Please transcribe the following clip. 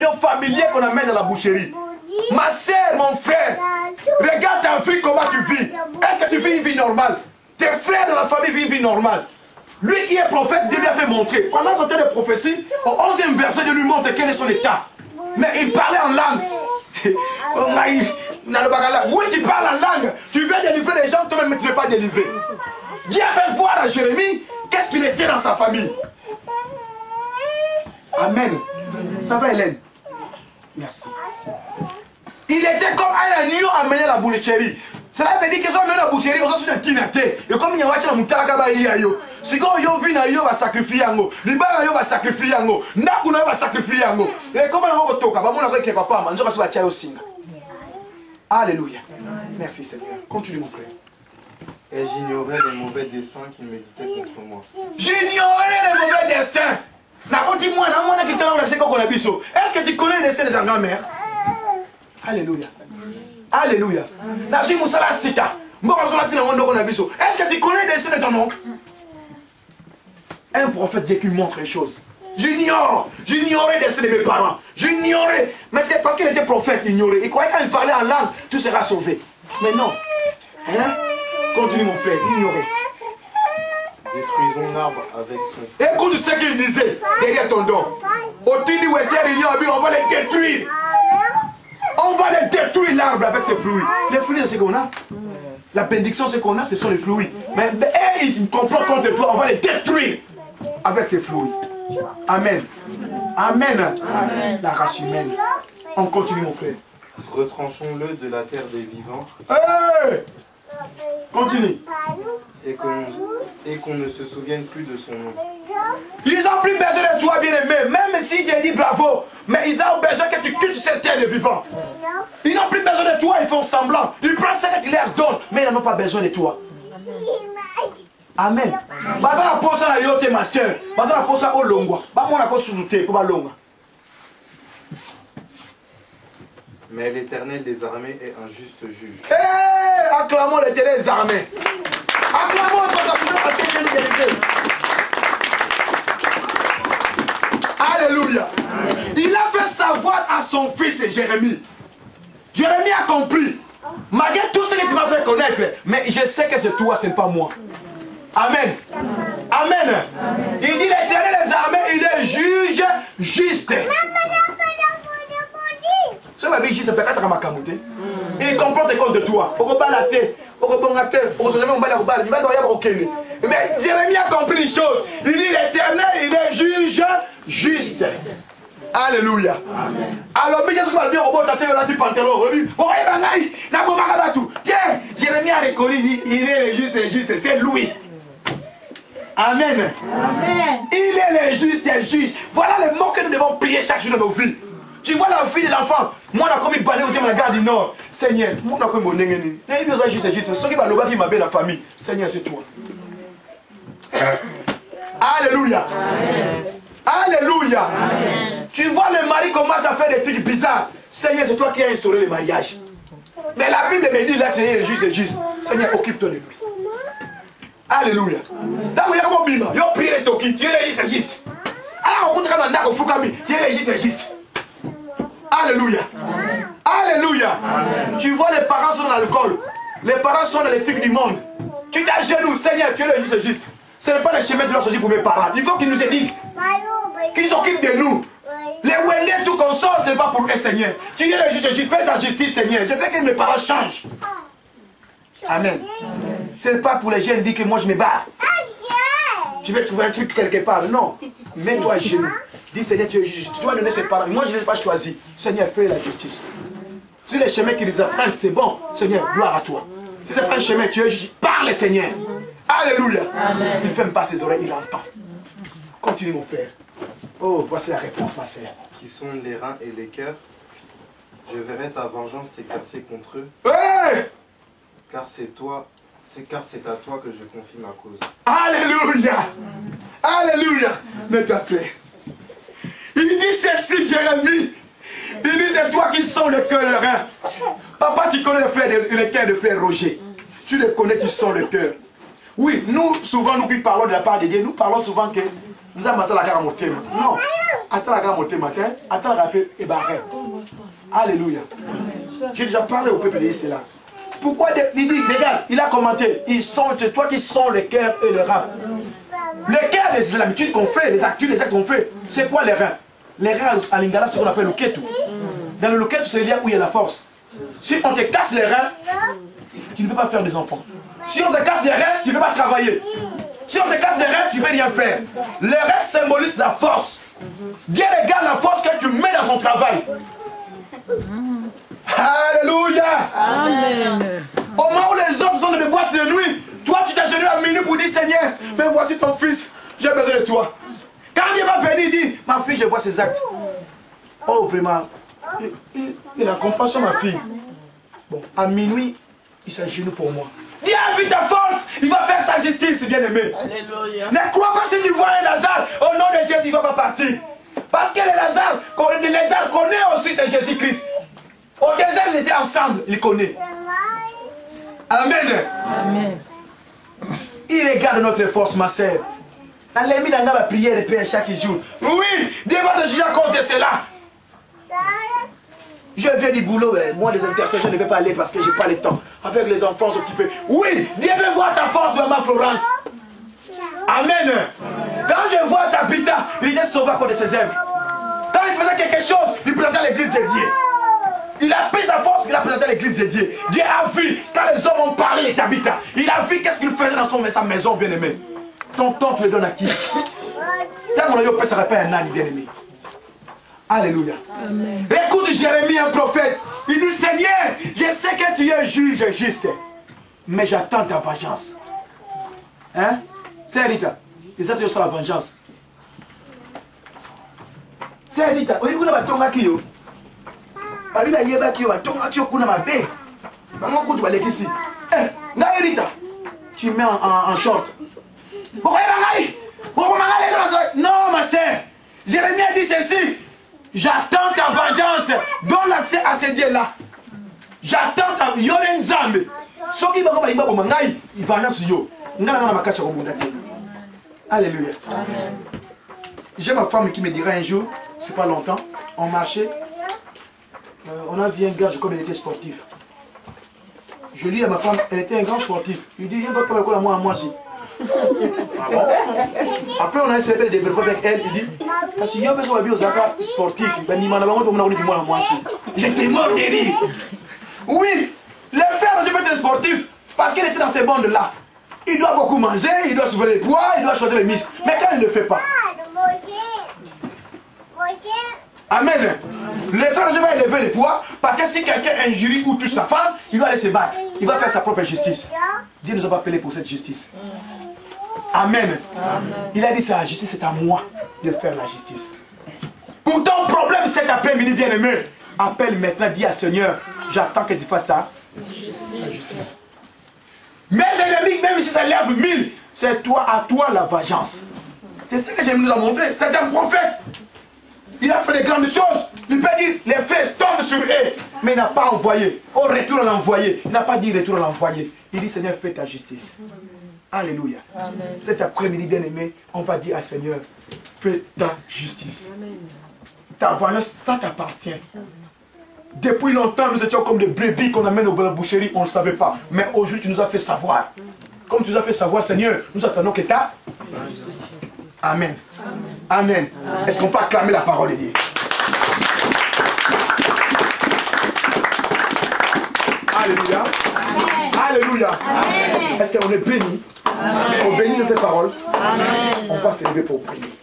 familier qu'on amène dans la boucherie. Ma soeur, mon frère, regarde ta vie, comment tu vis. Est-ce que tu vis une vie normale? Tes frères de la famille vivent une vie normale. Lui qui est prophète, Dieu lui a fait montrer. Pendant son temps de prophétie, au 11e verset, Dieu lui montre quel est son état. Mais il parlait en langue. Oui, tu parles en langue. Tu viens délivrer les gens, toi-même tu ne veux pas délivrer. Dieu a fait voir à Jérémie qu'est-ce qu'il était dans sa famille. Amen. Ça va, Hélène? Merci. Il était comme un agneau amené à la boucherie. Cela veut dire que si on amène la boucherie, on s'en kinate. Et comme il y a un moutaka baïayo. Si on vient à yo va sacrifier yango. Libara yo va sacrifier yango. Nakuna va sacrifier yango. Et comment on va toka? Bah mon avec quelque part, manjo va se battre au singa. Alléluia. Merci Seigneur. Continue mon frère. Et j'ignorais les mauvais desseins qui méditaient contre moi. J'ignorais les mauvais destins. Est-ce que tu connais les desseins de ta grand-mère? Alléluia. Alléluia. Est-ce que tu connais les desseins de ton oncle? Un prophète Dieu qui montre les choses. J'ignorais les desseins de mes parents. J'ignorais. Mais c'est parce qu'il était prophète, il ignorait. Il croyait quand il parlait en langue, tout sera sauvé. Mais non. Hein? Continue mon frère, ignorer. Détruisons l'arbre avec son fruit. Écoute ce qu'il disait derrière ton dos. Au Tini Western, on va les détruire. On va les détruire l'arbre avec ses fruits. Les fruits, c'est ce qu'on a. La bénédiction, c'est qu'on a, ce sont les fruits. Mais ils complottent contre toi, on va les détruire avec ses fruits. Amen. Amen. Amen. La race humaine. On continue, mon frère. Retranchons-le de la terre des vivants. Hey! Continue. Et qu'on ne se souvienne plus de son nom. Ils n'ont plus besoin de toi, bien-aimé. Même si tu dis bravo, mais ils ont besoin que tu quittes cette terre de vivants. Ils n'ont plus besoin de toi, ils font semblant. Ils prennent ce que tu leur donnes, mais ils n'ont pas besoin de toi. Amen. Baza la posa na yote ma soeur. Baza la posa au longwa. Ba mona ko suluté ko ba longa. Mais l'Éternel des armées est un juste juge. Acclamons l'Éternel des armées. Acclamons parce que Dieu nous délivre. Alléluia. Il a fait savoir à son fils Jérémie. Jérémie a compris. Malgré tout ce que tu m'as fait connaître, mais je sais que c'est toi, ce n'est pas moi. Amen. Amen. Il dit l'Éternel des armées, il est juge juste. Ce que je dis, c'est peut-être il complote contre toi. Mais Jérémie a compris les choses. Il dit l'Éternel, il est juge juste. Alléluia. Alors, tiens, Jérémie a reconnu, il est le juste, c'est lui. Amen. Amen. Il est le juste juge. Voilà les mots que nous devons prier chaque jour dans nos vies. Tu vois la vie de l'enfant. Moi, on a commis balai au thème de la gare du Nord. Seigneur, moi, on a commis mon nénéni. Il y a juste. Ceux qui va qui m'a la famille. Seigneur, c'est toi. Alléluia. Amen. Alléluia. Amen. Tu vois le mari commence à faire des trucs bizarres. Seigneur, c'est toi qui as instauré le mariage. Mais la Bible me dit là, Seigneur, c'est juste. Seigneur, occupe-toi de lui. Alléluia. Dans le bima, yo prie les toki, tu es le juste. Alors, on compte quand on a au Fukami, tu es le juste. Alléluia. Alléluia. Tu vois, les parents sont dans l'alcool. Les parents sont dans les trucs du monde. Tu t'agenouilles, Seigneur, tu es le juste. Ce n'est pas le chemin de leur choisir pour mes parents. Il faut qu'ils nous éduquent. Qu'ils s'occupent de nous. Les Wendés, tout qu'on sort, ce n'est pas pour eux, Seigneur. Tu es le juge, fais ta justice, Seigneur. Je veux que mes parents changent. Amen. Ce n'est pas pour les jeunes dire que moi je me barre. Je vais trouver un truc quelque part. Non. Mets-toi à genoux. Dis Seigneur, tu es juge. Tu vas donner ses parents. Moi je ne les ai pas choisis. Seigneur, fais la justice. Si les chemins qui nous apprennent, c'est bon. Seigneur, gloire à toi. Si ce n'est pas un chemin, tu es juge. Parle, Seigneur. Alléluia. Amen. Il ne ferme pas ses oreilles, il entend. Continue, mon frère. Oh, voici la réponse, ma sœur. Qui sont les reins et les cœurs, je verrai ta vengeance s'exercer contre eux. Hey! Car c'est à toi que je confie ma cause. Alléluia. Alléluia. Mets-toi prêt. Il dit ceci, Jérémie. Il dit c'est toi qui sens le cœur et le rein. Papa, tu connais le cœur de frère Roger. Tu le connais, tu sens le cœur. Oui, nous, souvent, nous qui parlons de la part de Dieu, nous parlons souvent que Nous avons la gare à mon thème. Non. Attends la gare à mon thème matin. Attends la gare et barré. Alléluia. J'ai déjà parlé au peuple de cela. Pourquoi il dit, regarde, il a commenté. Ils sont, c'est toi qui sont le cœur et le rein. Le cœur, c'est l'habitude qu'on fait, les actes qu'on fait. C'est quoi les reins? Les reins à Lingala, c'est ce qu'on appelle le ketu. Dans le ketu, c'est là où il y a la force. Si on te casse les reins, tu ne peux pas faire des enfants. Si on te casse les reins, tu ne peux pas travailler. Si on te casse les reins, tu ne peux rien faire. Les reins symbolisent la force. Dieu regarde la force que tu mets dans son travail. Alléluia. Amen. Au moment où les autres sont dans des boîtes de nuit, toi tu t'agenouilles à minuit pour dire Seigneur, mais voici ton fils, j'ai besoin de toi. Quand Dieu va venir, il dit, ma fille, je vois ses actes. Oh vraiment, il a compassion ma fille. Bon, à minuit, il s'agenouille pour moi. Dieu a vu ta force, il va faire sa justice, bien-aimé. Alléluia. Ne crois pas si tu vois un Lazare, au nom de Jésus, il ne va pas partir. Parce que les Lazare connaît aussi c'est Jésus-Christ. Au désert, ils étaient ensemble, ils connaissent. Amen. Amen. Il regarde notre force, ma sœur. On l'a mis dans la prière de Père chaque jour. Oui, Dieu va te juger à cause de cela. Je viens du boulot, moi les intercessions, je ne vais pas aller parce que je n'ai pas le temps. Avec les enfants occupés. Oui, Dieu veut voir ta force, maman Florence. Amen. Quand je vois Tabitha, il était sauvé à cause de ses œuvres. Quand il faisait quelque chose, il plantait l'église de Dieu. Il a pris sa force, il a planté l'église de Dieu. Dieu a vu, quand les hommes ont parlé de Tabitha, il a vu qu'est-ce qu'il faisait dans sa maison, bien-aimé. Ton temps, tu le donnes à qui? Tant mon aïeux ne serait pas un âne, bien-aimé. Alléluia. Amen. Écoute Jérémie, un prophète. Il dit, Seigneur, je sais que tu es un juge juste, mais j'attends ta vengeance. Hein? C'est Rita. Et ça, tu es sur la vengeance. C'est Rita. Oui, vous n'avez pas ton acquis. Tu mets en short. Non, ma soeur. Jérémie a dit ceci. J'attends ta vengeance. Donne l'accès à ces dieux-là. J'attends ta vengeance. Alléluia. J'ai ma femme qui me dira un jour, c'est pas longtemps, on marchait. On a vu un gars, comme elle était sportive. Je dis à ma femme, elle était un grand sportif. Il dit, viens comme elle à moi aussi. Ah bon? Après, on a essayé de développer avec elle. Il dit, parce qu'il y a besoin de sportif. J'étais mort de rire. Oui, le frère devait être sportif parce qu'il était dans ces bandes-là. Il doit beaucoup manger, il doit soulever les poids, il doit changer les muscles. Mais quand il ne le fait pas. Amen. Le frère va élever les poids parce que si quelqu'un injurie ou touche sa femme, il doit aller se battre. Il va faire sa propre justice. Dieu nous a pas appelés pour cette justice. Amen. Amen. Il a dit c'est la justice, c'est à moi de faire la justice. Pour ton problème cet après-midi, bien-aimé, appelle maintenant, dis à Seigneur, j'attends que tu fasses ta justice. Mes ennemis, même si ça lève 1000, c'est toi, à toi la vengeance. C'est ce que j'aime nous a montré. C'est un prophète. Il a fait de grandes choses. Il peut dire, les flèches tombent sur eux. Mais il n'a pas envoyé. Au retour à l'envoyé. Il n'a pas dit retour à l'envoyé. Il dit, Seigneur, fais ta justice. Alléluia. Amen. Cet après-midi, bien-aimé, on va dire à Seigneur, fais ta justice. Amen. Ta vengeance, ça t'appartient. Depuis longtemps, nous étions comme des brebis qu'on amène aux boucheries, on ne le savait pas. Mais aujourd'hui, tu nous as fait savoir. Comme tu nous as fait savoir, Seigneur, nous attendons que ta Amen. Amen. Amen. Est-ce qu'on peut acclamer la parole de Dieu? Alléluia. Amen. Alléluia. Est-ce qu'on est béni? Amen. On bénit de cette parole. Amen. On va se lever pour prier.